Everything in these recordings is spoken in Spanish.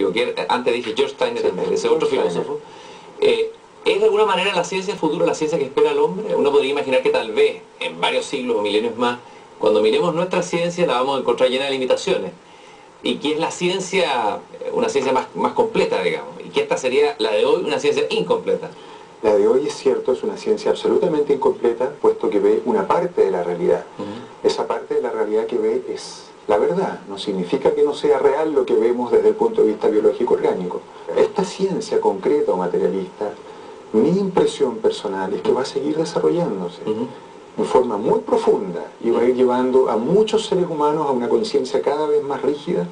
equivoqué, antes dije George Steiner, sí, ese otro filósofo. ¿Es de alguna manera la ciencia del futuro la ciencia que espera el hombre? Uno podría imaginar que tal vez, en varios siglos o milenios más, cuando miremos nuestra ciencia la vamos a encontrar llena de limitaciones. Y que es la ciencia, una ciencia más completa, digamos. Y que esta sería, la de hoy, una ciencia incompleta. La de hoy, es cierto, es una ciencia absolutamente incompleta, puesto que ve una parte de la realidad. Esa parte de la realidad que ve es la verdad. No significa que no sea real lo que vemos desde el punto de vista biológico orgánico. Esta ciencia concreta o materialista, mi impresión personal es que va a seguir desarrollándose en forma muy profunda y va a ir llevando a muchos seres humanos a una conciencia cada vez más rígida,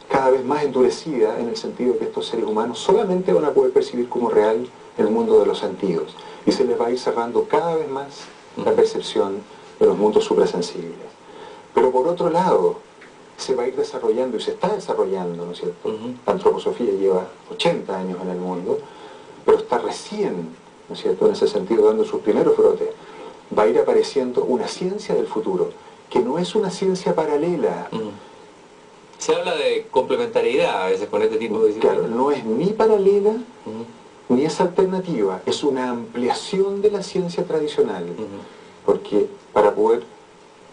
cada vez más endurecida, en el sentido de que estos seres humanos solamente van a poder percibir como real el mundo de los sentidos, y se les va a ir cerrando cada vez más la percepción de los mundos suprasensibles. Pero por otro lado, se va a ir desarrollando, y se está desarrollando, ¿no es cierto? La antroposofía lleva 80 años en el mundo, pero está recién, ¿no es cierto?, en ese sentido dando sus primeros brotes. Va a ir apareciendo una ciencia del futuro, que no es una ciencia paralela. Se habla de complementariedad a veces con este tipo de disciplinas. Claro, no es ni paralela, ni es alternativa, es una ampliación de la ciencia tradicional. Porque para poder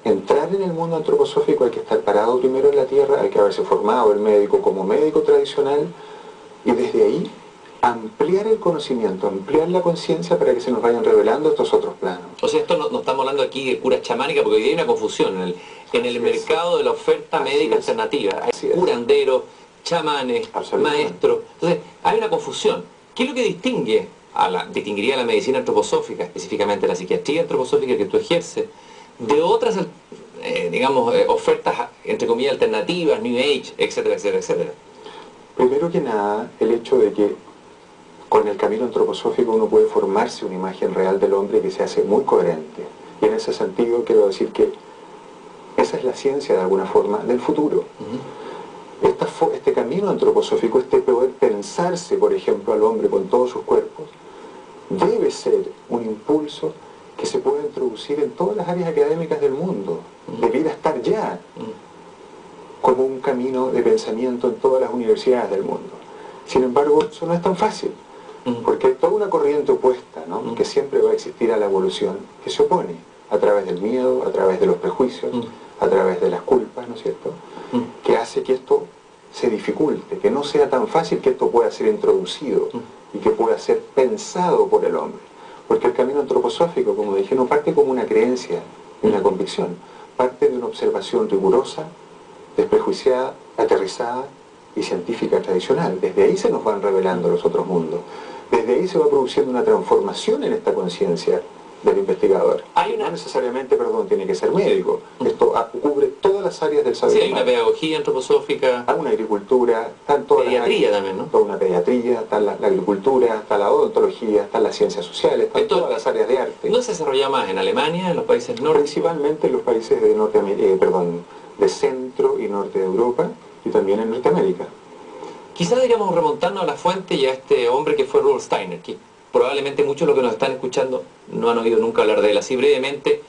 entrar en el mundo antroposófico hay que estar parado primero en la Tierra, hay que haberse formado el médico como médico tradicional, y desde ahí ampliar el conocimiento, ampliar la conciencia para que se nos vayan revelando estos otros planos. O sea, esto no estamos hablando aquí de cura chamánica, porque hoy hay una confusión en el mercado de la oferta médica alternativa. Hay curanderos, chamanes, maestros. Entonces, hay una confusión. ¿Qué es lo que distinguiría a la medicina antroposófica, específicamente la psiquiatría antroposófica que tú ejerces, de otras, digamos, ofertas, entre comillas, alternativas, New Age, etcétera, etcétera, etcétera? Primero que nada, el hecho de que con el camino antroposófico uno puede formarse una imagen real del hombre que se hace muy coherente. Y en ese sentido quiero decir que esa es la ciencia, de alguna forma, del futuro. Este camino antroposófico, este poder pensarse, por ejemplo, al hombre con todos sus cuerpos, debe ser un impulso que se puede introducir en todas las áreas académicas del mundo. Debiera estar ya como un camino de pensamiento en todas las universidades del mundo. Sin embargo, eso no es tan fácil, porque hay toda una corriente opuesta, ¿no?, que siempre va a existir a la evolución, que se opone a través del miedo, a través de los prejuicios, a través de las culpas, ¿no es cierto?, que hace que esto se dificulte, que no sea tan fácil que esto pueda ser introducido y que pueda ser pensado por el hombre. Porque el camino antroposófico, como dije, no parte como una creencia y una convicción, parte de una observación rigurosa, desprejuiciada, aterrizada y científica tradicional. Desde ahí se nos van revelando los otros mundos. Desde ahí se va produciendo una transformación en esta conciencia del investigador. No necesariamente, tiene que ser médico. Esto cubre todas las áreas del saber. Sí, hay una pedagogía antroposófica. Hay una agricultura, están todas pediatría también, ¿no? Toda una pediatría, está la agricultura, está la odontología, están las ciencias sociales, están todas las áreas de arte. ¿No se desarrolla más en Alemania, en los países nórdicos? Principalmente en los países de centro y norte de Europa, y también en Norteamérica. Quizás deberíamos remontarnos a la fuente y a este hombre que fue Rudolf Steiner, que probablemente muchos de los que nos están escuchando no han oído nunca hablar de él. Así brevemente,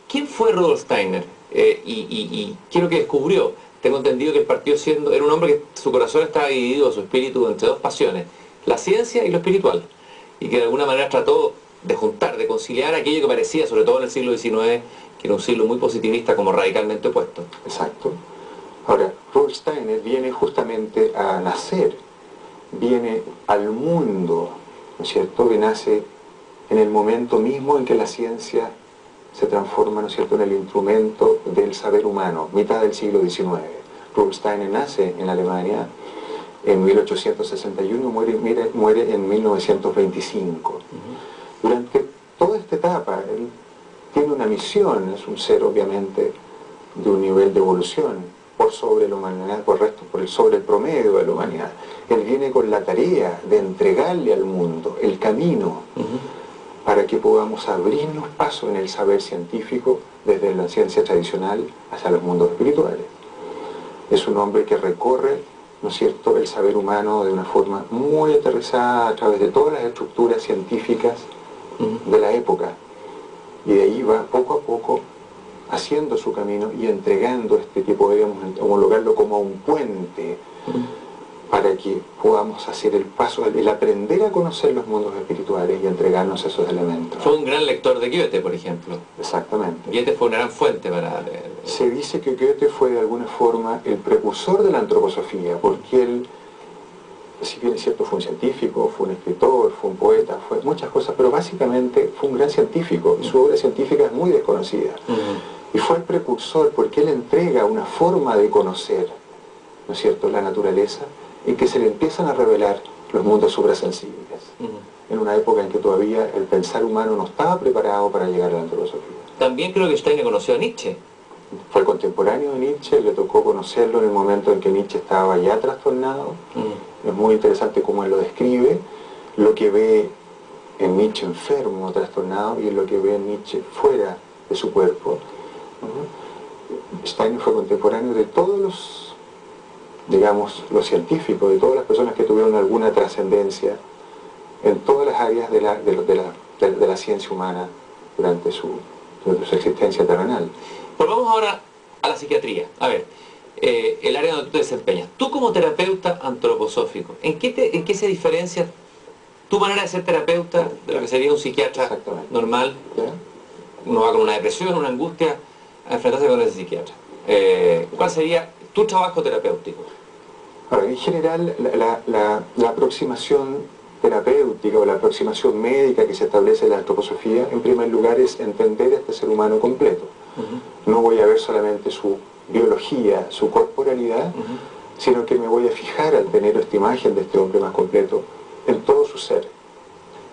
¿quién fue Rudolf Steiner? ¿Y qué es lo que descubrió? Tengo entendido que partió era un hombre que su corazón estaba dividido, su espíritu, entre dos pasiones, la ciencia y lo espiritual, y que de alguna manera trató de juntar, de conciliar aquello que parecía, sobre todo en el siglo XIX, que era un siglo muy positivista, como radicalmente opuesto. Exacto. Ahora, Rudolf Steiner viene justamente a nacer, viene al mundo, ¿no es cierto?, que nace en el momento mismo en que la ciencia se transforma, ¿no es cierto?, en el instrumento del saber humano, mitad del siglo XIX. Rudolf Steiner nace en Alemania en 1861 y muere en 1925. Durante toda esta etapa, él tiene una misión, es un ser obviamente de un nivel de evolución por sobre la humanidad, sobre el promedio de la humanidad. Él viene con la tarea de entregarle al mundo el camino para que podamos abrirnos paso en el saber científico desde la ciencia tradicional hacia los mundos espirituales. Es un hombre que recorre, ¿no es cierto?, el saber humano de una forma muy aterrizada a través de todas las estructuras científicas de la época, y de ahí va poco a poco haciendo su camino y entregando este tipo, digamos, homologarlo como un puente para que podamos hacer el paso, el aprender a conocer los mundos espirituales y entregarnos esos elementos. Fue un gran lector de Goethe, por ejemplo. Exactamente. Goethe fue una gran fuente para... Se dice que Goethe fue de alguna forma el precursor de la antroposofía, porque él, si bien es cierto, fue un científico, fue un escritor, fue un poeta, fue muchas cosas, pero básicamente fue un gran científico, y su obra científica es muy desconocida. Y fue el precursor porque él entrega una forma de conocer, ¿no es cierto?, la naturaleza, en que se le empiezan a revelar los mundos suprasensibles, en una época en que todavía el pensar humano no estaba preparado para llegar a la antroposofía. También creo que Steiner conoció a Nietzsche. Fue contemporáneo de Nietzsche, le tocó conocerlo en el momento en que Nietzsche estaba ya trastornado. Es muy interesante cómo él lo describe, lo que ve en Nietzsche enfermo, trastornado, y lo que ve en Nietzsche fuera de su cuerpo. Steiner fue contemporáneo de todos los, digamos, los científicos, de todas las personas que tuvieron alguna trascendencia en todas las áreas de la ciencia humana durante su existencia terrenal. Volvamos ahora a la psiquiatría. A ver, el área donde tú te desempeñas. Tú como terapeuta antroposófico, ¿en qué se diferencia tu manera de ser terapeuta de lo que sería un psiquiatra normal? Uno va con una depresión, una angustia, a enfrentarse con ese psiquiatra. ¿Cuál sería tu trabajo terapéutico? Ahora, en general, la aproximación terapéutica o la aproximación médica que se establece en la antroposofía, en primer lugar, es entender a este ser humano completo. No voy a ver solamente su biología, su corporalidad, sino que me voy a fijar al tener esta imagen de este hombre más completo en todo su ser.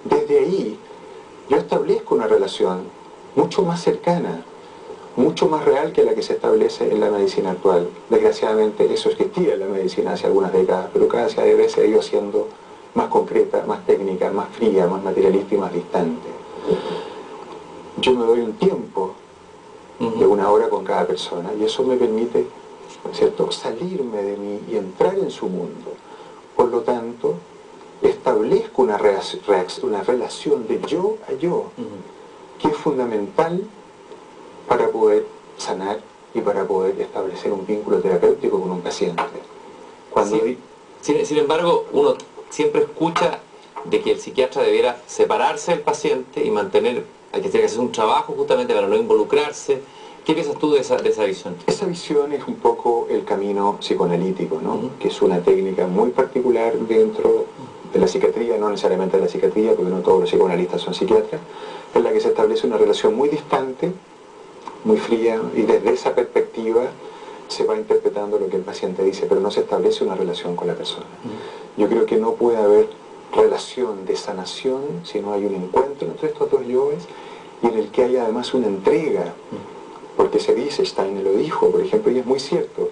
Desde ahí, yo establezco una relación mucho más cercana, mucho más real que la que se establece en la medicina actual. Desgraciadamente eso existía en la medicina hace algunas décadas, pero cada vez se ha ido haciendo más concreta, más técnica, más fría, más materialista y más distante. Yo me doy un tiempo de una hora con cada persona y eso me permite, ¿cierto?, salirme de mí y entrar en su mundo. Por lo tanto, establezco una relación de yo a yo, que es fundamental para poder sanar y para poder establecer un vínculo terapéutico con un paciente. Sin embargo, uno siempre escucha de que el psiquiatra debiera separarse del paciente y mantener, hay que hacer un trabajo justamente para no involucrarse. ¿Qué piensas tú de esa visión? Esa visión es un poco el camino psicoanalítico, ¿no? Que es una técnica muy particular dentro de la psiquiatría, no necesariamente de la psiquiatría, porque no todos los psicoanalistas son psiquiatras, en la que se establece una relación muy distante, muy fría, y desde esa perspectiva se va interpretando lo que el paciente dice, pero no se establece una relación con la persona. Yo creo que no puede haber relación de sanación si no hay un encuentro entre estos dos yoes y en el que haya además una entrega, porque se dice, Steiner lo dijo, por ejemplo, y es muy cierto,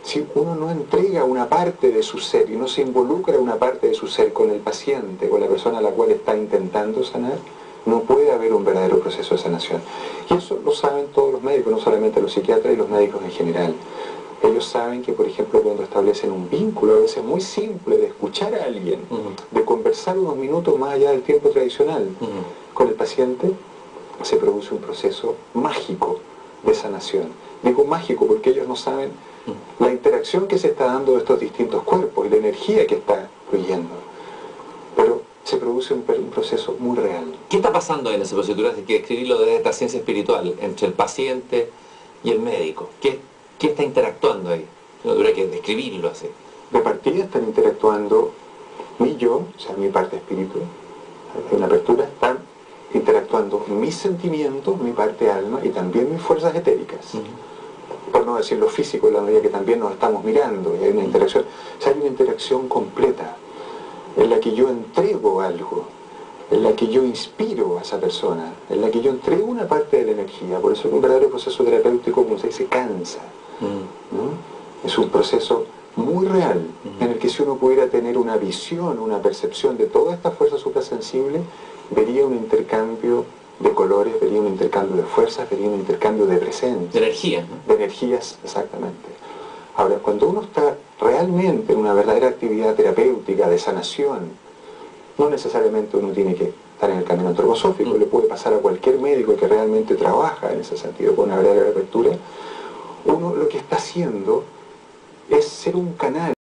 si uno no entrega una parte de su ser y no se involucra una parte de su ser con el paciente, con la persona a la cual está intentando sanar, no puede haber un verdadero proceso de sanación. Y eso lo saben todos los médicos, no solamente los psiquiatras y los médicos en general. Ellos saben que, por ejemplo, cuando establecen un vínculo, a veces muy simple, de escuchar a alguien, de conversar unos minutos más allá del tiempo tradicional con el paciente, se produce un proceso mágico de sanación. Digo mágico porque ellos no saben la interacción que se está dando de estos distintos cuerpos y la energía que está fluyendo. Pero se produce un proceso muy real. ¿Qué está pasando en ese proceso? Hay que escribirlo desde esta ciencia espiritual, entre el paciente y el médico. ¿Qué está interactuando ahí? No habría que describirlo así. De partida están interactuando mi yo, o sea, mi parte espíritu, en la apertura están interactuando mis sentimientos, mi parte alma y también mis fuerzas etéricas. Por no decir lo físico, en la medida que también nos estamos mirando y hay una interacción. O sea, hay una interacción completa en la que yo entrego algo, en la que yo inspiro a esa persona, en la que yo entrego una parte de la energía. Por eso es un verdadero proceso terapéutico, como se dice, cansa. ¿No? Es un proceso muy real, en el que si uno pudiera tener una visión, una percepción de toda esta fuerza suprasensible, vería un intercambio de colores, vería un intercambio de fuerzas, vería un intercambio de presencia. De energía, ¿no? De energías, exactamente. Ahora, cuando uno está realmente en una verdadera actividad terapéutica de sanación, no necesariamente uno tiene que estar en el camino antroposófico, le puede pasar a cualquier médico que realmente trabaja en ese sentido, con una verdadera apertura. Uno lo que está haciendo es ser un canal